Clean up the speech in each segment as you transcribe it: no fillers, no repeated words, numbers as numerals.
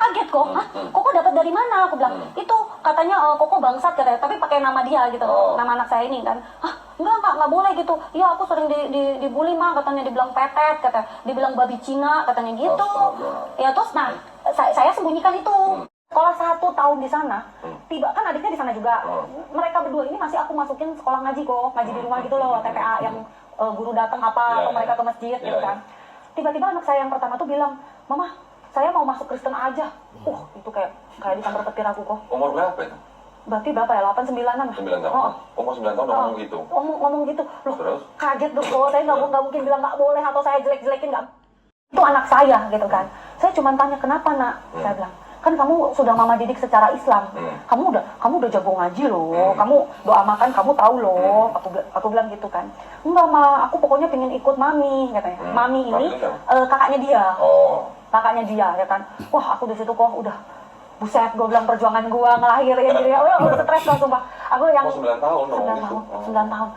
kaget kok. Hah? Koko dapat dari mana? Aku bilang, itu katanya Koko bangsat katanya, tapi pakai nama dia gitu, nama anak saya ini kan. Hah? Enggak boleh gitu. Iya, aku sering dibully mah, katanya dibilang petet, katanya dibilang babi Cina, katanya gitu. Ya terus nah, saya sembunyikan itu. Sekolah 1 tahun di sana, tiba kan adiknya di sana juga. Mereka berdua ini masih aku masukin sekolah ngaji kok, ngaji di rumah gitu loh, TPA yang guru datang atau mereka ke masjid gitu kan. Tiba-tiba anak saya yang pertama tuh bilang, "Mama, saya mau masuk Kristen aja." Itu kayak disambar petir aku kok. Umur berapa itu? Berarti berapa ya? 8-9an. 9 tahun. Umur 9 tahun ngomong gitu. Ngomong gitu. Loh, terus? Kaget dong kok. Saya nggak mungkin bilang nggak boleh atau saya jelek-jelekin, nggak. Itu anak saya gitu kan. Saya cuma tanya, "Kenapa, Nak?" Saya bilang, "Kan kamu sudah mama didik secara Islam. Kamu udah jago ngaji loh. Kamu doa makan kamu tahu loh." Aku bilang gitu kan. "Enggak, Ma, aku pokoknya pengen ikut Mami," katanya. Mami ini kakaknya dia. Kakaknya dia ya kan. Wah, aku di situ kok udah buset, gue bilang perjuangan gue ngelahirin diri. Udah stres lah sumpah. Aku yang 9 tahun. 9 tahun.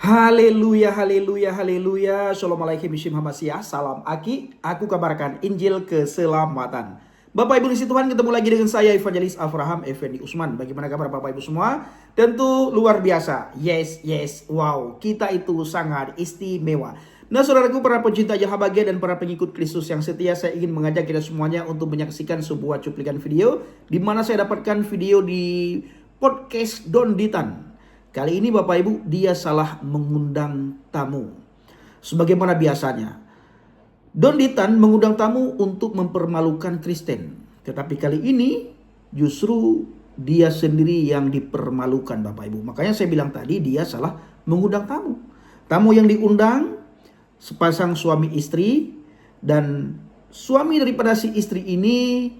Haleluya, haleluya, haleluya. Assalamualaikum warahmatullahi wabarakatuh. Salam Aki. Aku kabarkan Injil keselamatan. Bapak Ibu di Tuhan, ketemu lagi dengan saya Evangelis Avraham Effendi Usman. Bagaimana kabar Bapak Ibu semua? Tentu luar biasa. Yes, wow. Kita itu sangat istimewa. Nah, saudaraku, para pencinta Jah Bahagia dan para pengikut Kristus yang setia, saya ingin mengajak kita semuanya untuk menyaksikan sebuah cuplikan video di mana saya dapatkan video di podcast Don Ditan. Kali ini Bapak Ibu, dia salah mengundang tamu. Sebagaimana biasanya, Don Ditan mengundang tamu untuk mempermalukan Kristen. Tetapi kali ini justru dia sendiri yang dipermalukan Bapak Ibu. Makanya saya bilang tadi dia salah mengundang tamu. Tamu yang diundang sepasang suami istri, dan suami daripada si istri ini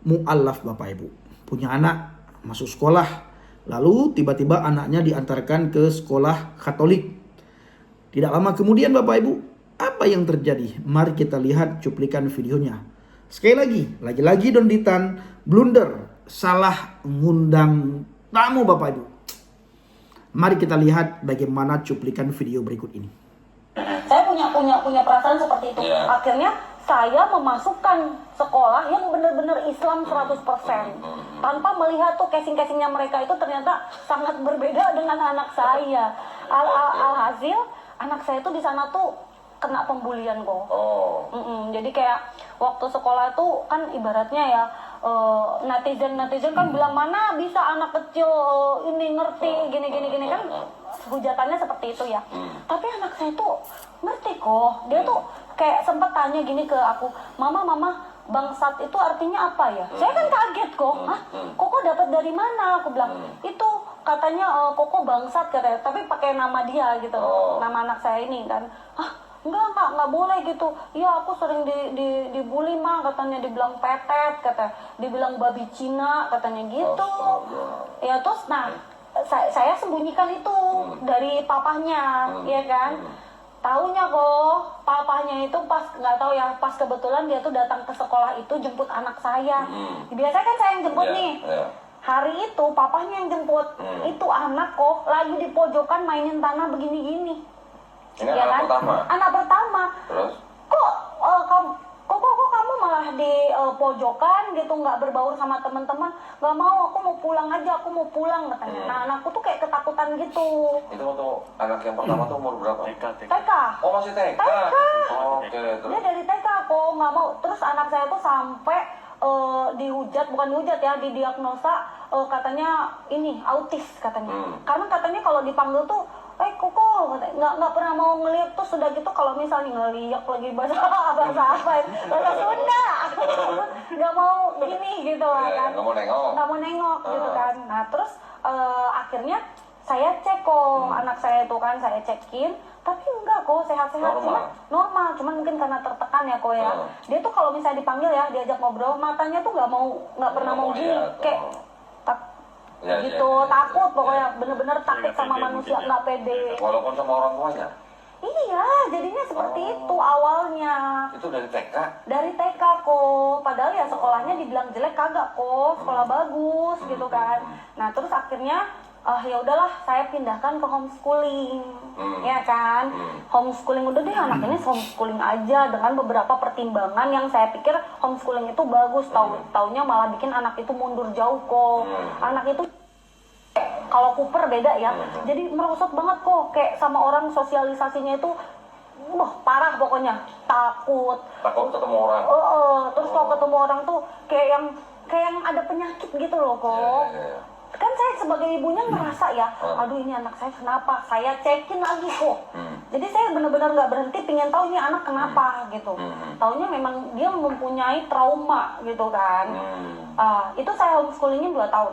mu'alaf Bapak Ibu. Punya anak, masuk sekolah. Lalu tiba-tiba anaknya diantarkan ke sekolah Katolik. Tidak lama kemudian Bapak Ibu, apa yang terjadi? Mari kita lihat cuplikan videonya. Sekali lagi Don Ditan blunder, salah ngundang tamu Bapak Ibu. Mari kita lihat bagaimana cuplikan video berikut ini. Saya punya perasaan seperti itu. Akhirnya saya memasukkan sekolah yang benar-benar Islam 100%. Tanpa melihat tuh casing-casingnya mereka itu ternyata sangat berbeda dengan anak saya. Alhasil anak saya tuh di sana tuh kena pembulian kok. Jadi kayak waktu sekolah tuh kan ibaratnya ya, netizen kan bilang, "Mana bisa anak kecil ini ngerti gini kan." Hujatannya seperti itu ya. Tapi anak saya tuh ngerti kok. Dia tuh kayak sempat tanya gini ke aku, Mama, bangsat itu artinya apa ya?" Saya kan kaget kok. "Hah? Koko dapat dari mana?" Aku bilang, "Itu katanya Koko bangsat," katanya, tapi pakai nama dia gitu, nama anak saya ini kan. "Hah? Enggak boleh gitu. Iya, aku sering dibully mah, katanya dibilang petet, katanya dibilang babi Cina, katanya gitu." Ya terus nah, saya sembunyikan itu dari papahnya, ya kan. Taunya kok papahnya itu pas nggak tahu ya, pas kebetulan dia tuh datang ke sekolah itu jemput anak saya. Biasanya kan saya yang jemput nih. Hari itu papahnya yang jemput. Itu anak kok lagi di pojokan mainin tanah begini-gini. Ini ya anak kan? Pertama? Anak pertama. Terus? Kok kamu malah di pojokan gitu, nggak berbaur sama teman-teman? "Nggak mau, aku mau pulang aja, aku mau pulang," katanya. Nah, anakku tuh kayak ketakutan gitu. Itu waktu anak yang pertama tuh umur berapa? TK. Oh, masih TK? Oke, terus? Dia dari TK kok, nggak mau. Terus anak saya tuh sampai bukan dihujat ya, didiagnosa katanya ini autis katanya. Karena katanya kalau dipanggil tuh, Koko, nggak pernah mau ngeliat. Tuh sudah gitu kalau misalnya ngeliat lagi bahasa apa ya, bahasa Sunda, nggak mau gini gitu kan, nggak mau nengok gitu kan. Nah terus akhirnya saya cek kok anak saya itu kan, saya cekin, tapi enggak kok, sehat-sehat, normal, cuman mungkin karena tertekan ya kok ya. Dia tuh kalau misalnya dipanggil ya, diajak ngobrol, matanya tuh nggak pernah mau gini, kayak gitu, takut pokoknya, bener-bener takut sama manusia, nggak pede. Walaupun sama orang tuanya? Iya, jadinya seperti itu awalnya. Itu dari TK? Dari TK kok, padahal ya sekolahnya dibilang jelek kagak kok, sekolah bagus gitu kan. Nah terus akhirnya ya udahlah saya pindahkan ke homeschooling, ya kan. Homeschooling udah deh anak ini homeschooling aja dengan beberapa pertimbangan yang saya pikir homeschooling itu bagus. Taunya malah bikin anak itu mundur jauh kok. Anak itu kalau Cooper beda ya, jadi merosot banget kok, kayak sama orang sosialisasinya itu parah pokoknya, takut ketemu orang. Terus kalau ketemu orang tuh kayak yang ada penyakit gitu loh kok. Kan saya sebagai ibunya ngerasa ya, aduh ini anak saya kenapa, saya cekin lagi kok. Jadi saya benar-benar nggak berhenti pengen tahu ini anak kenapa gitu. Taunya memang dia mempunyai trauma gitu kan. Itu saya homeschoolingin 2 tahun.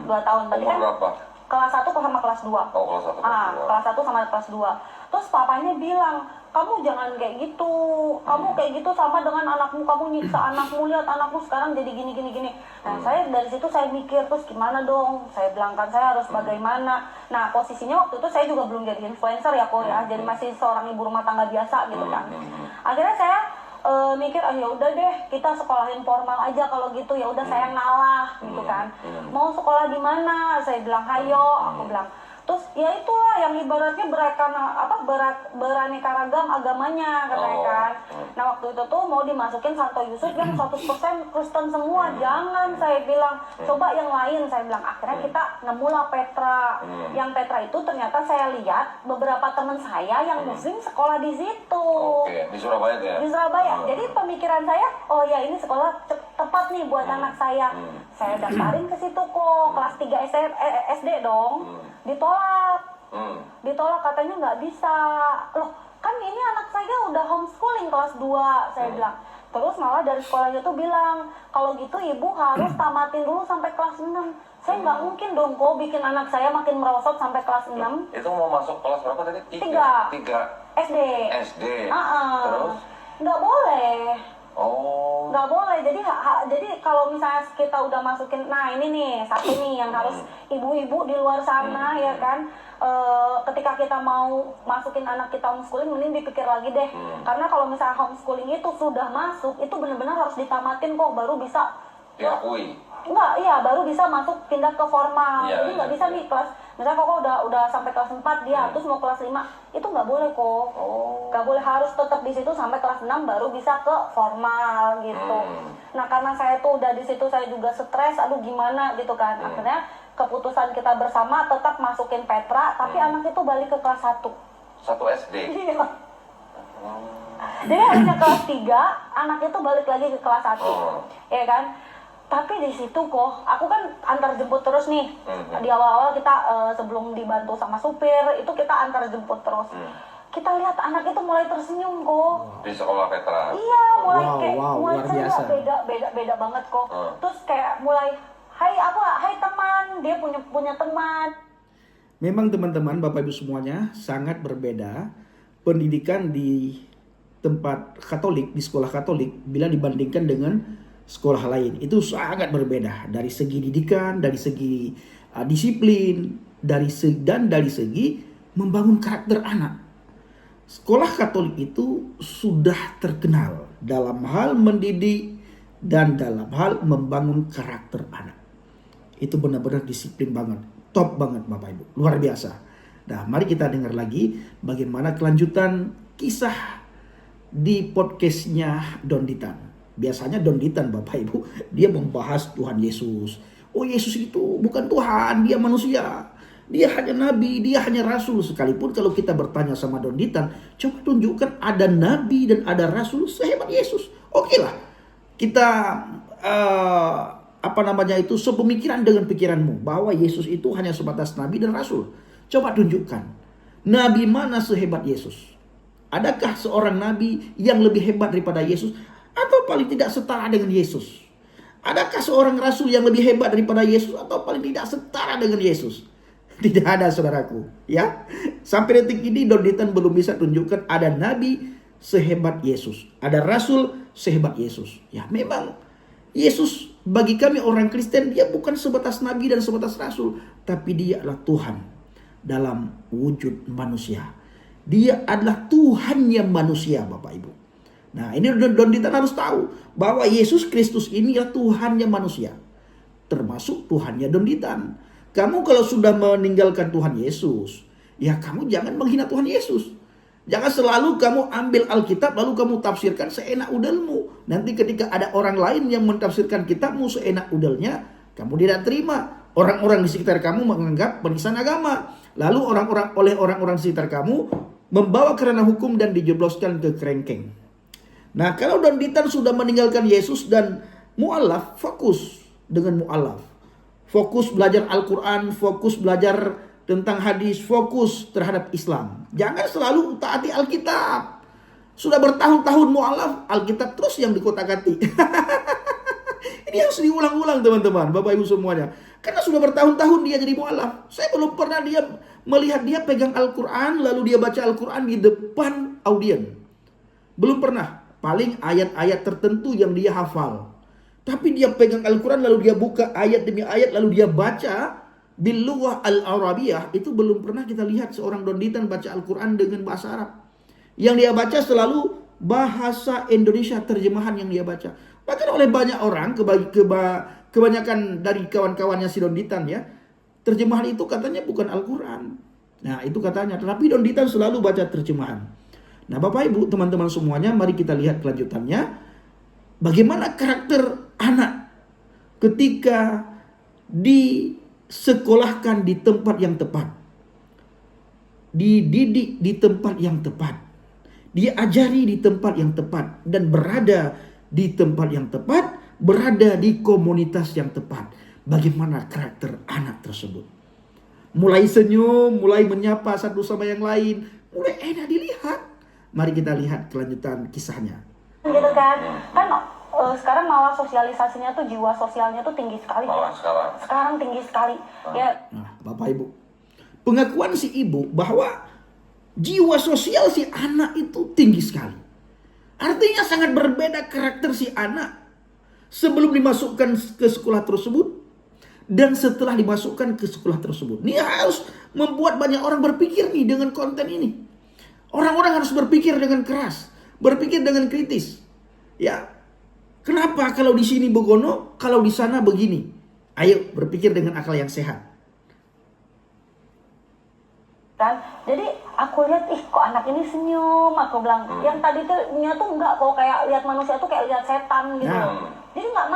2 tahun berarti kan berapa? kelas 1 sama kelas 2. Kelas 1 kelas 2. Kelas 1 sama kelas 2. Terus papanya bilang, kamu jangan kayak gitu. Kamu kayak gitu sama dengan anakmu, kamu nyiksa anakmu, lihat anakmu sekarang jadi gini. Nah, saya dari situ saya mikir, terus gimana dong? Saya bilang kan saya harus bagaimana. Nah, posisinya waktu itu saya juga belum jadi influencer ya kok ya. Jadi masih seorang ibu rumah tangga biasa gitu kan. Akhirnya saya mikir ya udah deh kita sekolahin formal aja kalau gitu, ya udah saya ngalah gitu kan. Mau sekolah di mana? Saya bilang hayo, aku bilang. Terus ya itulah yang ibaratnya beraneka ragam agamanya katanya kan. Nah waktu itu tuh mau dimasukin Santo Yusuf yang 100% Kristen semua. Jangan, saya bilang, coba yang lain, saya bilang. Akhirnya kita nemulah Petra. Yang Petra itu ternyata saya lihat beberapa teman saya yang muslim sekolah di situ. Oke, di Surabaya tuh ya? Di Surabaya. Jadi pemikiran saya, oh ya ini sekolah tepat nih buat anak saya. Saya daftarin ke situ kok, kelas 3 SD dong. Ditolak katanya nggak bisa. Loh kan ini anak saya udah homeschooling kelas 2, saya bilang. Terus malah dari sekolahnya tuh bilang, kalau gitu ibu harus tamatin dulu sampai kelas 6. Saya nggak mungkin dong kok bikin anak saya makin merosot sampai kelas 6. Itu mau masuk kelas berapa tadi? 3 SD. Terus? Nggak boleh. Nggak boleh. Jadi kalau misalnya kita udah masukin, nah ini nih satu nih yang harus ibu-ibu di luar sana ya kan, ketika kita mau masukin anak kita homeschooling mending dipikir lagi deh. Karena kalau misalnya homeschooling itu sudah masuk, itu benar-benar harus ditamatin kok, baru bisa diakui. Enggak, iya baru bisa masuk pindah ke formal. Jadi nggak bisa nih kelas, misalnya kok udah sampai kelas 4 dia, terus mau kelas 5, itu nggak boleh kok. Nggak boleh, harus tetap di situ sampai kelas 6 baru bisa ke formal gitu. Nah karena saya tuh udah di situ, saya juga stres, aduh gimana gitu kan. Akhirnya keputusan kita bersama tetap masukin Petra, tapi anak itu balik ke kelas 1. 1 SD? Iya. Jadi hanya kelas 3, anak itu balik lagi ke kelas 1. Ya kan? Tapi di situ kok, aku kan antar jemput terus nih. Di awal-awal kita sebelum dibantu sama supir, itu kita antar jemput terus. Kita lihat anak itu mulai tersenyum kok. Di sekolah Petra? Iya, mulai luar biasa. Beda banget kok. Terus kayak mulai, hai teman, dia punya teman. Memang teman-teman, Bapak Ibu semuanya sangat berbeda pendidikan di tempat Katolik, di sekolah Katolik bila dibandingkan dengan sekolah lain. Itu sangat berbeda dari segi didikan, dari segi disiplin, dari segi membangun karakter anak. Sekolah Katolik itu sudah terkenal dalam hal mendidik dan dalam hal membangun karakter anak. Itu benar-benar disiplin banget, top banget Bapak Ibu, luar biasa. Nah, mari kita dengar lagi bagaimana kelanjutan kisah di podcastnya Don Ditan. Biasanya Don Ditan Bapak Ibu, dia membahas Tuhan Yesus. Oh Yesus itu bukan Tuhan, dia manusia. Dia hanya nabi, dia hanya rasul. Sekalipun kalau kita bertanya sama Don Ditan, coba tunjukkan ada nabi dan ada rasul sehebat Yesus. Oke lah, kita sepemikiran dengan pikiranmu bahwa Yesus itu hanya sebatas nabi dan rasul. Coba tunjukkan, nabi mana sehebat Yesus? Adakah seorang nabi yang lebih hebat daripada Yesus? Atau paling tidak setara dengan Yesus? Adakah seorang rasul yang lebih hebat daripada Yesus? Atau paling tidak setara dengan Yesus? Tidak ada saudaraku, ya. Sampai detik ini Don Ditan belum bisa tunjukkan ada nabi sehebat Yesus, ada rasul sehebat Yesus. Ya, memang Yesus bagi kami orang Kristen, dia bukan sebatas nabi dan sebatas rasul, tapi dia adalah Tuhan dalam wujud manusia. Dia adalah Tuhan yang manusia, Bapak Ibu. Nah, ini Don Ditan harus tahu bahwa Yesus Kristus ini adalah Tuhannya manusia, termasuk Tuhannya Don Ditan. kamu kalau sudah meninggalkan Tuhan Yesus, ya kamu jangan menghina Tuhan Yesus. Jangan selalu kamu ambil Alkitab lalu kamu tafsirkan seenak udelmu. Nanti ketika ada orang lain yang mentafsirkan kitabmu seenak udelnya, kamu tidak terima. Orang-orang di sekitar kamu menganggap penistaan agama. Lalu orang-orang di sekitar kamu membawa kerana hukum dan dijebloskan ke kerengkeng. Nah, kalau Don Ditan sudah meninggalkan Yesus dan mu'alaf, fokus dengan mu'alaf. Fokus belajar Al-Quran, fokus belajar tentang hadis, fokus terhadap Islam. Jangan selalu taati Alkitab. Sudah bertahun-tahun mu'alaf, Alkitab terus yang dikotak-atik. Ini harus diulang-ulang teman-teman, Bapak Ibu semuanya. Karena sudah bertahun-tahun dia jadi mu'alaf. Saya belum pernah melihat dia pegang Al-Quran, lalu dia baca Al-Quran di depan audien. Belum pernah. Paling ayat-ayat tertentu yang dia hafal. Tapi dia pegang Al-Quran, lalu dia buka ayat demi ayat, lalu dia baca Bil-lughah al-arabiyah. Itu belum pernah kita lihat seorang Don Ditan baca Al-Quran dengan bahasa Arab. Yang dia baca selalu bahasa Indonesia, terjemahan yang dia baca. Bahkan oleh banyak orang, kebanyakan dari kawan-kawannya si Don Ditan ya, terjemahan itu katanya bukan Al-Quran. Nah itu katanya, tetapi Don Ditan selalu baca terjemahan. Nah Bapak Ibu teman-teman semuanya, mari kita lihat kelanjutannya. Bagaimana karakter anak ketika disekolahkan di tempat yang tepat, dididik di tempat yang tepat, diajari di tempat yang tepat, dan berada di tempat yang tepat, berada di komunitas yang tepat. Bagaimana karakter anak tersebut? Mulai senyum, mulai menyapa satu sama yang lain, mulai enak dilihat. Mari kita lihat kelanjutan kisahnya. Gitu kan sekarang malah sosialisasinya tuh, jiwa sosialnya tuh tinggi sekali. Malah sekarang tinggi sekali. Ya. Nah, Bapak Ibu, pengakuan si ibu bahwa jiwa sosial si anak itu tinggi sekali. Artinya sangat berbeda karakter si anak sebelum dimasukkan ke sekolah tersebut dan setelah dimasukkan ke sekolah tersebut. Ini harus membuat banyak orang berpikir nih dengan konten ini. Orang-orang harus berpikir dengan keras, berpikir dengan kritis. Ya, kenapa kalau di sini begono, kalau di sana begini? Ayo berpikir dengan akal yang sehat. Kan, jadi aku lihat, kok anak ini senyum, aku bilang, yang tadi tuh enggak kok, kayak lihat manusia tuh kayak lihat setan gitu. Nah. Jadi enggak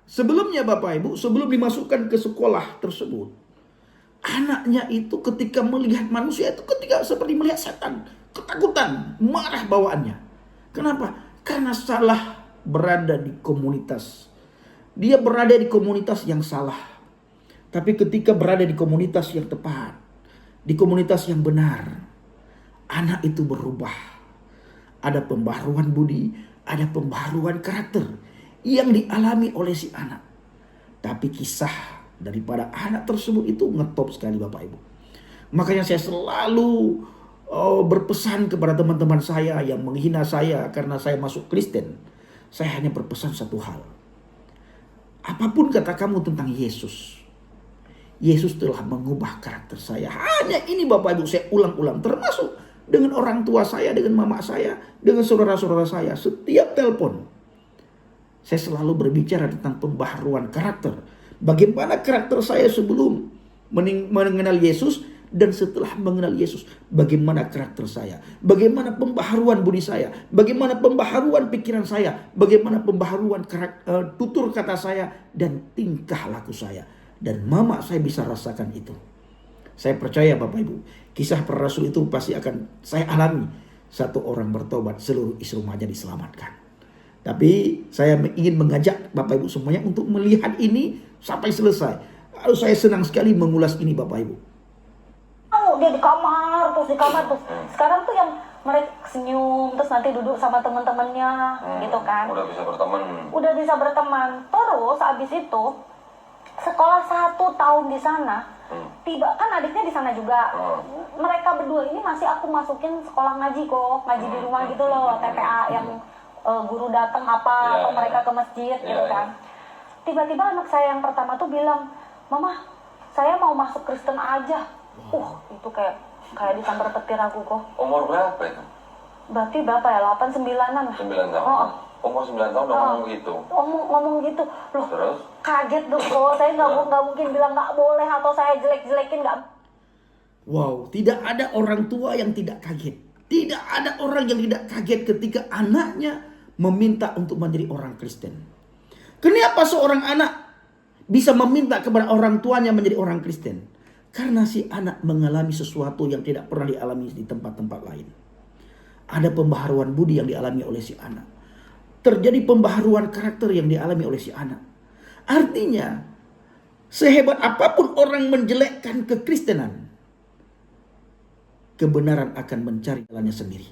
Sebelumnya Bapak Ibu, sebelum dimasukkan ke sekolah tersebut, anaknya itu ketika melihat manusia itu ketika seperti melihat setan, ketakutan, marah bawaannya. Kenapa? Karena salah berada di komunitas. Dia berada di komunitas yang salah. Tapi ketika berada di komunitas yang tepat, di komunitas yang benar, anak itu berubah. Ada pembaharuan budi, ada pembaharuan karakter yang dialami oleh si anak. Tapi kisah daripada anak tersebut itu ngetop sekali Bapak Ibu. Makanya saya selalu berpesan kepada teman-teman saya yang menghina saya karena saya masuk Kristen. Saya hanya berpesan satu hal. Apapun kata kamu tentang Yesus, Yesus telah mengubah karakter saya. Hanya ini Bapak Ibu saya ulang-ulang. Termasuk dengan orang tua saya, dengan mama saya, dengan saudara-saudara saya. Setiap telepon saya selalu berbicara tentang pembaharuan karakter. Bagaimana karakter saya sebelum mengenal Yesus dan setelah mengenal Yesus. Bagaimana karakter saya. Bagaimana pembaharuan budi saya. Bagaimana pembaharuan pikiran saya. Bagaimana pembaharuan tutur kata saya dan tingkah laku saya. Dan mama saya bisa rasakan itu. Saya percaya Bapak Ibu, kisah para rasul itu pasti akan saya alami. Satu orang bertobat, seluruh isi rumahnya diselamatkan. Tapi saya ingin mengajak Bapak Ibu semuanya untuk melihat ini sampai selesai. Lalu saya senang sekali mengulas ini Bapak Ibu. Dia di kamar terus. Sekarang tuh yang mereka senyum, terus nanti duduk sama teman-temannya gitu kan. Udah bisa berteman. Terus abis itu sekolah 1 tahun di sana. Tiba kan adiknya di sana juga. Mereka berdua ini masih aku masukin sekolah ngaji kok, ngaji di rumah gitu loh, TPA yang guru datang atau mereka ke masjid gitu kan. Tiba-tiba anak saya yang pertama tuh bilang, "Mama, saya mau masuk Kristen aja." Itu kayak disambar petir aku kok. Umur berapa itu? Berarti berapa ya? 8-9an lah. 9 tahun. Umur 9 tahun udah ngomong gitu. Ngomong gitu. Loh, Terus? kaget tuh kok. Saya nggak mungkin bilang nggak boleh atau saya jelek-jelekin, nggak. Wow, tidak ada orang tua yang tidak kaget. Tidak ada orang yang tidak kaget ketika anaknya meminta untuk menjadi orang Kristen. Kenapa seorang anak bisa meminta kepada orang tuanya menjadi orang Kristen? Karena si anak mengalami sesuatu yang tidak pernah dialami di tempat-tempat lain. Ada pembaharuan budi yang dialami oleh si anak. Terjadi pembaharuan karakter yang dialami oleh si anak. Artinya, sehebat apapun orang menjelekkan kekristenan, kebenaran akan mencari jalannya sendiri.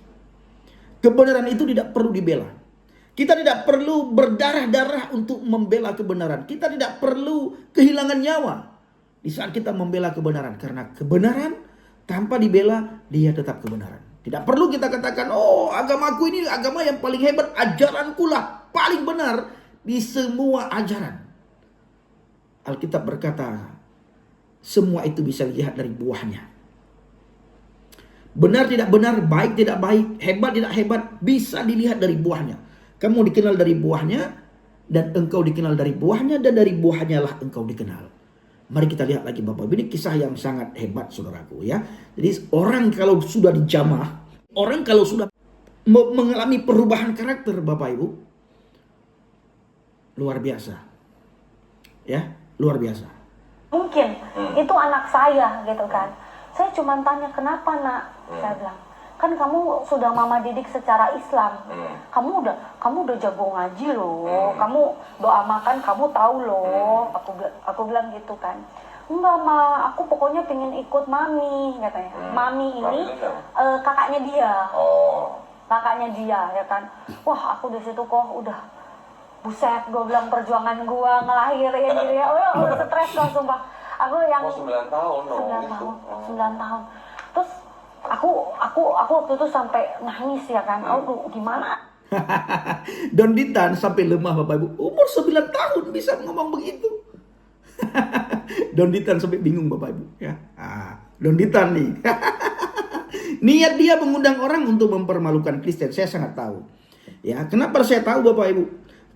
Kebenaran itu tidak perlu dibela. Kita tidak perlu berdarah-darah untuk membela kebenaran. Kita tidak perlu kehilangan nyawa di saat kita membela kebenaran. Karena kebenaran tanpa dibela, dia tetap kebenaran. Tidak perlu kita katakan, oh agamaku ini agama yang paling hebat. Ajaranku lah paling benar di semua ajaran. Alkitab berkata, semua itu bisa dilihat dari buahnya. Benar tidak benar, baik tidak baik, hebat tidak hebat, bisa dilihat dari buahnya. Kamu dikenal dari buahnya, dan engkau dikenal dari buahnya, dan dari buahnya lah engkau dikenal. Mari kita lihat lagi Bapak Ibu, ini kisah yang sangat hebat saudaraku ya. Jadi orang kalau sudah dijamah, orang kalau sudah mengalami perubahan karakter Bapak Ibu, luar biasa. Ya, luar biasa. Mungkin itu anak saya gitu kan. Saya cuma tanya, kenapa nak? Saya bilang, kan kamu sudah mama didik secara Islam. Kamu udah jago ngaji loh. Kamu doa makan kamu tahu loh. Aku bilang gitu kan. Enggak ma, aku pokoknya pengen ikut mami katanya. Mami ini kakaknya dia. Kakaknya dia ya kan. Wah, aku di situ kok udah buset, gue bilang perjuangan gue ngelahirin gitu ya. Udah stres loh sumpah. Aku yang 9 tahun dong. 9 tahun. Terus aku waktu itu sampai nangis ya kan. Aduh, gimana? Don Ditan sampai lemah Bapak Ibu. Umur 9 tahun bisa ngomong begitu. Don Ditan sampai bingung Bapak Ibu ya. Don Ditan nih. Niat dia mengundang orang untuk mempermalukan Kristen, saya sangat tahu. Ya, kenapa saya tahu Bapak Ibu?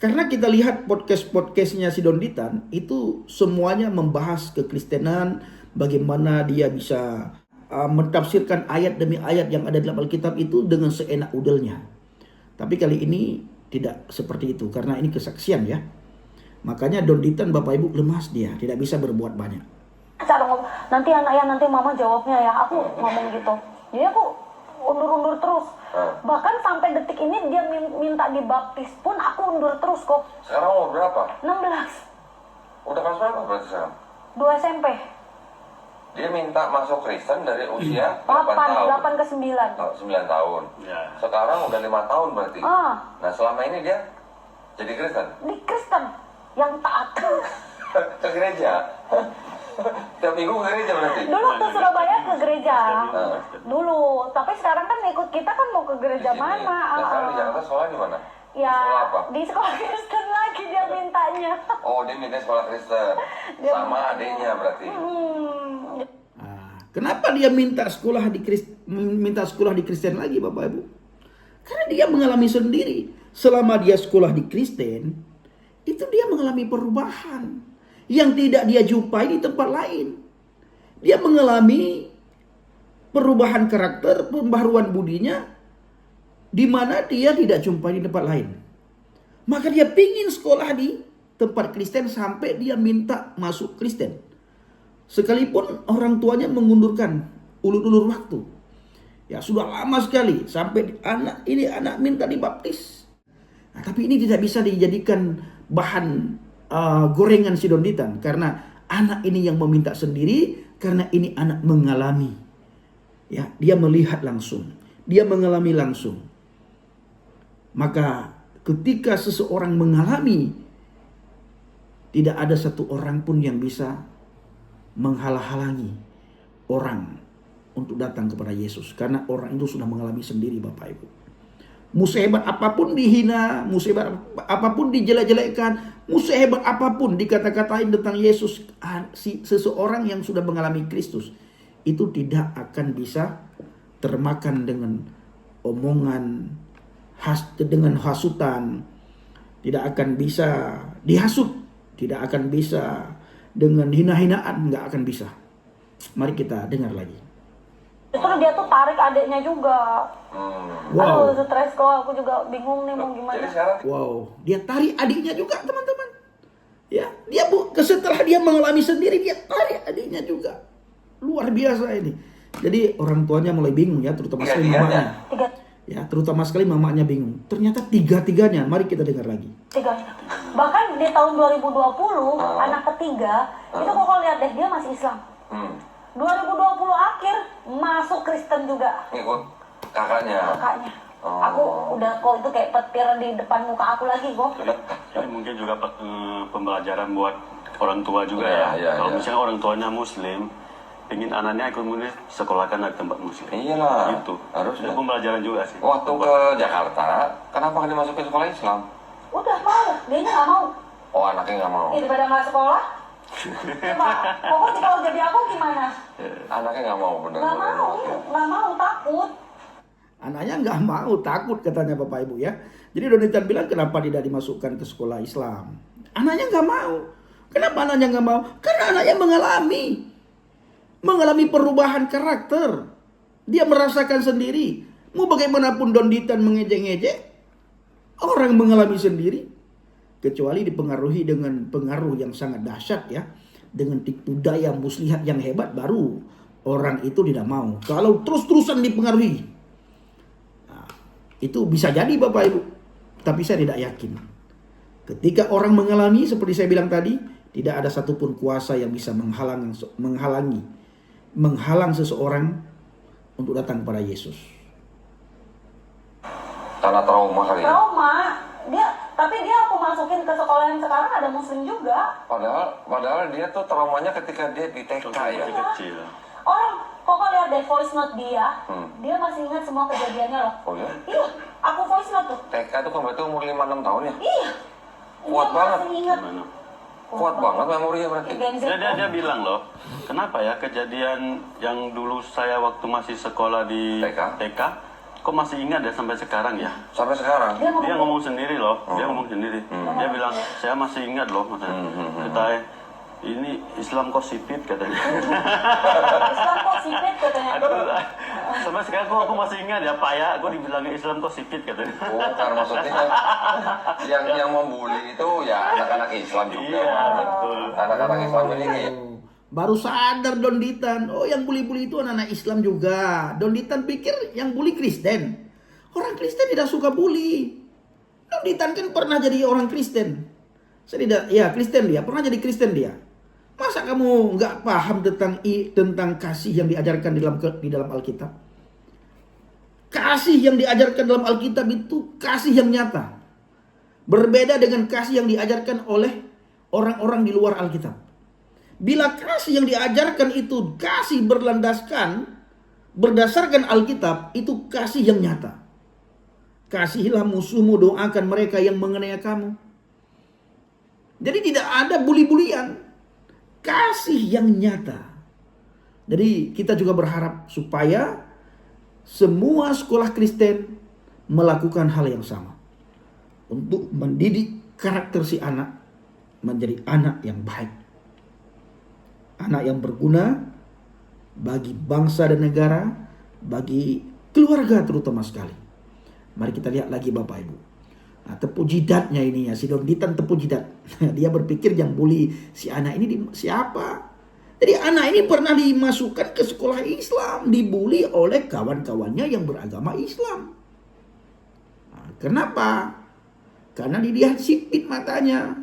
Karena kita lihat podcast-podcastnya si Don Ditan itu semuanya membahas kekristenan, bagaimana dia bisa mentafsirkan ayat demi ayat yang ada dalam Alkitab itu dengan seenak udelnya. Tapi kali ini tidak seperti itu karena ini kesaksian ya. Makanya Don Ditan Bapak Ibu lemas dia, tidak bisa berbuat banyak. Cara ngomong, nanti mama jawabnya ya. Aku ngomong gitu. Jadi aku undur-undur terus. Bahkan sampai detik ini dia minta dibaptis pun aku undur terus kok. Sekarang umur berapa? 16. Udah kelas berapa berarti sekarang? 2 SMP. Dia minta masuk Kristen dari usia 8 tahun. 8 ke 9. 9 tahun. Ya. Sekarang udah 5 tahun berarti. Nah selama ini dia jadi Kristen? Di Kristen yang taat. Ke gereja? Tiap minggu ke gereja berarti? Dulu ke Surabaya ke gereja. Dulu. Tapi sekarang kan ikut kita kan mau ke gereja mana. Nah sekarang di Jakarta sekolah di mana? Ya, sekolah apa? di sekolah Kristen lagi dia mintanya. Oh dia minta sekolah Kristen. Sama adiknya berarti? Kenapa dia minta sekolah di Kristen lagi Bapak Ibu? Karena dia mengalami sendiri. Selama dia sekolah di Kristen, itu dia mengalami perubahan yang tidak dia jumpai di tempat lain. Dia mengalami perubahan karakter, pembaharuan budinya, di mana dia tidak jumpai di tempat lain. Maka dia pingin sekolah di tempat Kristen sampai dia minta masuk Kristen. Sekalipun orang tuanya mengundurkan ulur-ulur waktu. Ya sudah lama sekali sampai anak minta dibaptis. Nah, tapi ini tidak bisa dijadikan bahan gorengan si Don Ditan karena anak ini yang meminta sendiri, karena ini anak mengalami. Ya, dia melihat langsung, dia mengalami langsung. Maka ketika seseorang mengalami, tidak ada satu orang pun yang bisa menghalang-halangi orang untuk datang kepada Yesus, karena orang itu sudah mengalami sendiri Bapak Ibu. Musehebat apapun dihina, musehebat apapun dijelek-jelekkan, musehebat apapun dikata-katain tentang Yesus, seseorang yang sudah mengalami Kristus itu tidak akan bisa termakan dengan omongan, dengan hasutan, tidak akan bisa dihasut, tidak akan bisa dengan hina-hinaan, nggak akan bisa. Mari kita dengar lagi. Justru dia tuh tarik adiknya juga. Wow. Aduh, stres kok, aku juga bingung nih mau gimana. Jadi sekarang Wow, dia tarik adiknya juga, teman-teman. Ya, dia setelah dia mengalami sendiri, dia tarik adiknya juga. Luar biasa ini. Jadi orang tuanya mulai bingung ya, terutama sekali mamanya. Ya, terutama sekali mamanya bingung. Ternyata tiga-tiganya, mari kita dengar lagi. Bahkan di tahun 2020, anak ketiga, itu kok lihat deh, dia masih Islam. 2020 akhir, masuk Kristen juga. ngikut kakaknya. Aku udah kok itu kayak petir di depan muka aku lagi kok. Ini mungkin juga pembelajaran buat orang tua juga Iya, ya. iya, Kalau iya. misalnya orang tuanya Muslim, ingin anaknya ikut Muslim, sekolahkan di tempat Muslim. Iyalah, Gitu. harusnya. Itu pembelajaran juga sih. Waktu ke Jakarta, kenapa nggak dimasukin sekolah Islam? Udah mau, dia nggak mau. Oh, anaknya nggak mau. Daripada nggak sekolah, coba, pokoknya kalau jadi aku gimana? Anaknya nggak mau, bener. Nggak mau, takut. Anaknya nggak mau, takut katanya Bapak Ibu ya. Jadi Donitan bilang kenapa tidak dimasukkan ke sekolah Islam. Anaknya nggak mau. Kenapa anaknya nggak mau? Karena anaknya mengalami perubahan karakter. Dia merasakan sendiri. Mau bagaimanapun Donitan mengejek-ngejek, orang mengalami sendiri. Kecuali dipengaruhi dengan pengaruh yang sangat dahsyat ya. Dengan tipu daya muslihat yang hebat, baru orang itu tidak mau. Kalau terus-terusan dipengaruhi, itu bisa jadi Bapak Ibu. Tapi saya tidak yakin. Ketika orang mengalami seperti saya bilang tadi, tidak ada satupun kuasa yang bisa menghalang seseorang untuk datang kepada Yesus. Karena trauma kali ya. Trauma. Tapi dia aku masukin ke sekolah yang sekarang ada Muslim juga. Padahal dia tuh traumanya ketika dia di TK ya. Masih kecil. Orang, kok lihat deh voice note dia masih ingat semua kejadiannya loh. Oh ya? Iya, aku voice note tuh. TK itu kan berarti umur 5-6 tahun ya? Iya. Kuat Dia banget. masih ingat. Gimana? Kuat banget memorinya berarti. Gen Z. Dia bilang loh, kenapa ya kejadian yang dulu saya waktu masih sekolah di TK, kok masih ingat ya sampai sekarang ya? Sampai sekarang. Dia ngomong sendiri loh, dia ngomong sendiri. Dia bilang, saya masih ingat loh, katanya. Ini Islam kok sipit katanya. Islam kok sipit katanya. Sampai sekarang aku masih ingat ya Pak ya, aku dibilangin Islam kok sipit katanya. Oh, karena maksudnya yang membuli itu ya anak-anak Islam juga. Iya, betul. Anak-anak Islam ini. Baru sadar Donitan, oh yang bully-bully itu anak-anak Islam juga. Donitan pikir yang bully Kristen. Orang Kristen tidak suka bully. Donitan kan pernah jadi orang Kristen. Saya tidak, ya Kristen dia, pernah jadi Kristen dia. Masa kamu nggak paham tentang kasih yang diajarkan di dalam Alkitab? Kasih yang diajarkan dalam Alkitab itu kasih yang nyata. Berbeda dengan kasih yang diajarkan oleh orang-orang di luar Alkitab. Bila kasih yang diajarkan itu kasih berdasarkan Alkitab, itu kasih yang nyata. Kasihilah musuhmu, doakan mereka yang menganiaya kamu. Jadi tidak ada bully-bulian. Kasih yang nyata. Jadi kita juga berharap supaya semua sekolah Kristen melakukan hal yang sama. Untuk mendidik karakter si anak menjadi anak yang baik. Anak yang berguna bagi bangsa dan negara, bagi keluarga terutama sekali. Mari kita lihat lagi Bapak Ibu. Nah, tepuk jidatnya ini ya, si Donitan tepuk jidat. Dia berpikir yang bully si anak ini siapa? Jadi anak ini pernah dimasukkan ke sekolah Islam, dibully oleh kawan-kawannya yang beragama Islam. Nah, kenapa? Karena dilihat sipit matanya.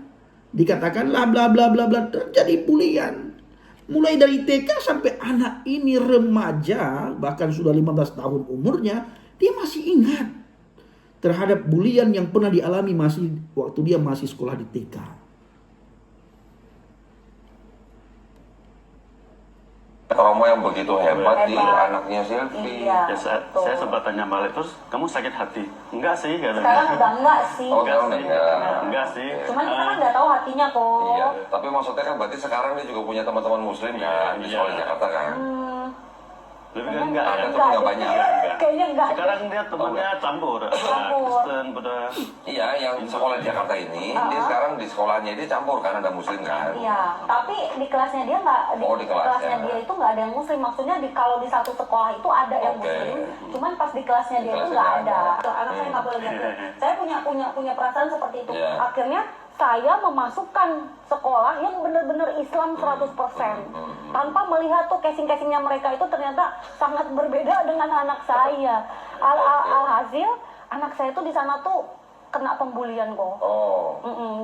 Dikatakanlah bla bla bla bla, terjadi bulian. Mulai dari TK sampai anak ini remaja, bahkan sudah 15 tahun umurnya, dia masih ingat terhadap bulian yang pernah dialami waktu dia masih sekolah di TK. Trauma yang begitu hebat di anaknya Silvi. Iya. Ya, saya sempat tanya balik, terus kamu sakit hati? Enggak sih katanya. Sekarang udah enggak sih. Oh, Enggak sekarang sih. enggak. Enggak sih. Cuman kita kan nggak tahu hatinya kok. Iya, tapi maksudnya kan berarti sekarang dia juga punya teman-teman Muslim kan di sekolah Jakarta kan. Lebih kan enggak ya? Ada tapi nggak banyak. Kayaknya enggak. Sekarang dia temannya campur. Kristen, Buddha. Iya, yang sekolah di Jakarta ini, dia sekarang di sekolahnya dia campur kan, ada muslim kan. Iya, tapi di kelasnya dia nggak, Oh, di kelasnya dia itu nggak ada yang muslim. Maksudnya kalau di satu sekolah itu ada yang muslim, cuman pas di kelasnya dia itu nggak ada. Anak saya nggak boleh gitu. Saya punya perasaan seperti itu. Akhirnya saya memasukkan sekolah yang benar-benar Islam 100%. Tanpa melihat tuh casing-casingnya mereka itu ternyata sangat berbeda dengan anak saya. Alhasil anak saya tuh di sana tuh kena pembulian kok.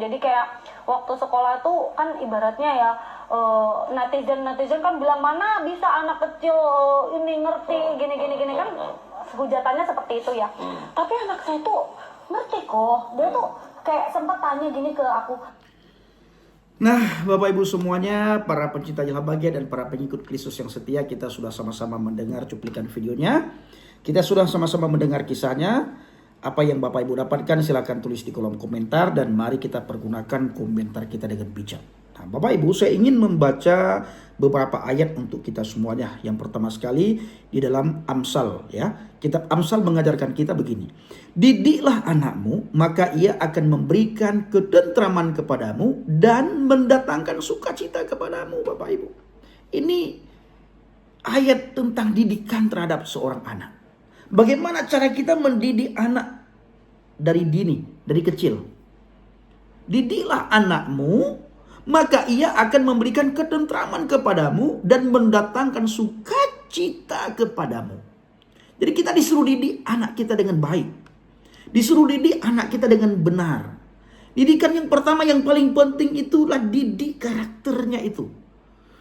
Jadi kayak waktu sekolah tuh kan ibaratnya ya netizen kan bilang mana bisa anak kecil ini ngerti gini kan hujatannya seperti itu ya. Tapi anak saya tuh ngerti kok. Dia tuh kayak sempat tanya gini ke aku. Nah, Bapak Ibu semuanya, para pencinta Jalan Bahagia dan para pengikut Kristus yang setia, kita sudah sama-sama mendengar cuplikan videonya. Kita sudah sama-sama mendengar kisahnya. Apa yang Bapak Ibu dapatkan silahkan tulis di kolom komentar dan mari kita pergunakan komentar kita dengan bijak. Nah, Bapak Ibu, saya ingin membaca beberapa ayat untuk kita semuanya. Yang pertama sekali di dalam Amsal ya. Kitab Amsal mengajarkan kita begini. Didiklah anakmu, maka ia akan memberikan ketentraman kepadamu dan mendatangkan sukacita kepadamu, Bapak Ibu. Ini ayat tentang didikan terhadap seorang anak. Bagaimana cara kita mendidik anak dari dini, dari kecil? Didiklah anakmu, maka ia akan memberikan ketentraman kepadamu dan mendatangkan sukacita kepadamu. Jadi kita disuruh didik anak kita dengan baik. Disuruh didik anak kita dengan benar. Didikan yang pertama yang paling penting itulah didik karakternya itu.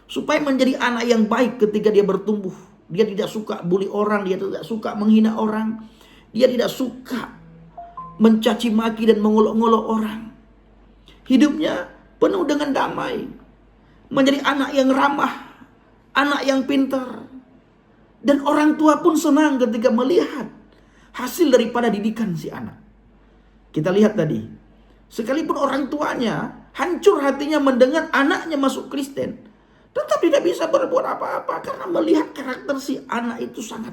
Supaya menjadi anak yang baik ketika dia bertumbuh. Dia tidak suka bully orang, dia tidak suka menghina orang. Dia tidak suka mencaci maki dan mengolok-ngolok orang. Hidupnya penuh dengan damai. Menjadi anak yang ramah, anak yang pintar. Dan orang tua pun senang ketika melihat hasil daripada didikan si anak. Kita lihat tadi, sekalipun orang tuanya hancur hatinya mendengar anaknya masuk Kristen, tetap tidak bisa berbuat apa-apa karena melihat karakter si anak itu sangat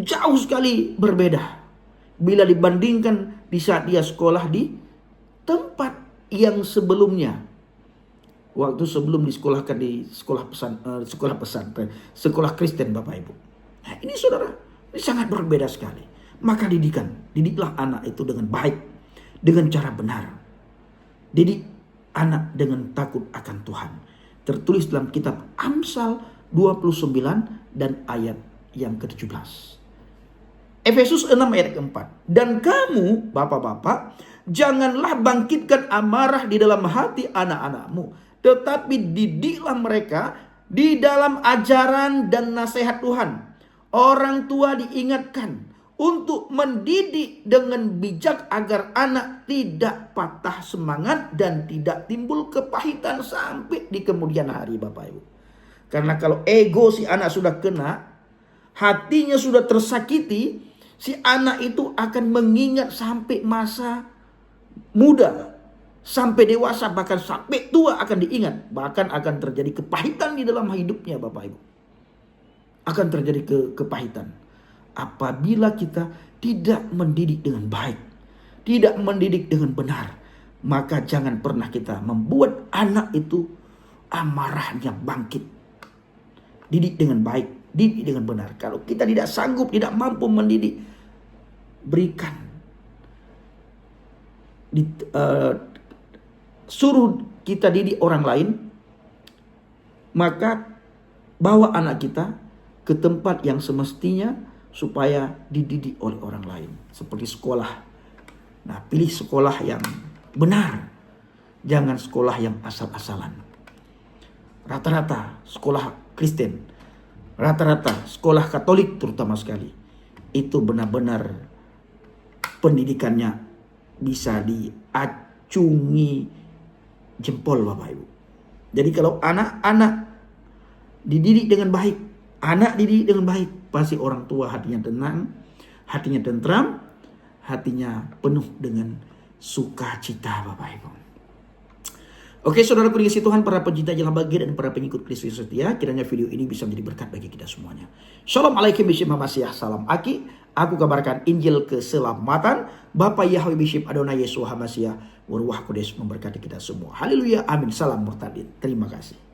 jauh sekali berbeda bila dibandingkan di saat dia sekolah di tempat yang sebelumnya. Waktu sebelum disekolahkan di sekolah pesantren, sekolah Kristen, Bapak Ibu. Nah, ini saudara, ini sangat berbeda sekali. Maka didiklah anak itu dengan baik, dengan cara benar. Didik anak dengan takut akan Tuhan. Tertulis dalam kitab Amsal 29 dan ayat yang ke-17. Efesus 6 ayat ke-4. Dan kamu, bapak-bapak, janganlah bangkitkan amarah di dalam hati anak-anakmu, tetapi didiklah mereka di dalam ajaran dan nasihat Tuhan. Orang tua diingatkan untuk mendidik dengan bijak agar anak tidak patah semangat dan tidak timbul kepahitan sampai di kemudian hari, Bapak Ibu. Karena kalau ego si anak sudah kena, hatinya sudah tersakiti, si anak itu akan mengingat sampai masa muda, sampai dewasa, bahkan sampai tua akan diingat. Bahkan akan terjadi kepahitan di dalam hidupnya, Bapak Ibu. Akan terjadi kepahitan apabila kita tidak mendidik dengan baik, tidak mendidik dengan benar. Maka jangan pernah kita membuat anak itu amarahnya bangkit. Didik dengan baik, didik dengan benar. Kalau kita tidak sanggup, tidak mampu mendidik, berikan, suruh kita didik orang lain, maka bawa anak kita ke tempat yang semestinya supaya dididik oleh orang lain. Seperti sekolah. Nah, pilih sekolah yang benar. Jangan sekolah yang asal-asalan. Rata-rata sekolah Kristen, rata-rata sekolah Katolik terutama sekali, itu benar-benar pendidikannya bisa diacungi jempol, Bapak Ibu. Jadi kalau anak-anak dididik dengan baik, anak dididik dengan baik, pasti orang tua hatinya tenang, hatinya tentram, hatinya penuh dengan sukacita, Bapak Ibu. Oke, saudara dikasihi Tuhan, para pencinta jalan bahagia dan para pengikut Kristus setia, kiranya video ini bisa menjadi berkat bagi kita semuanya. Shalom alaikum bishim hamasiah, salam aki. Aku kabarkan Injil keselamatan. Bapak Yahweh Bishop Adonai Yesus Hamasiah, Waruah Kudus memberkati kita semua. Haleluya, amin. Salam murtadin. Terima kasih.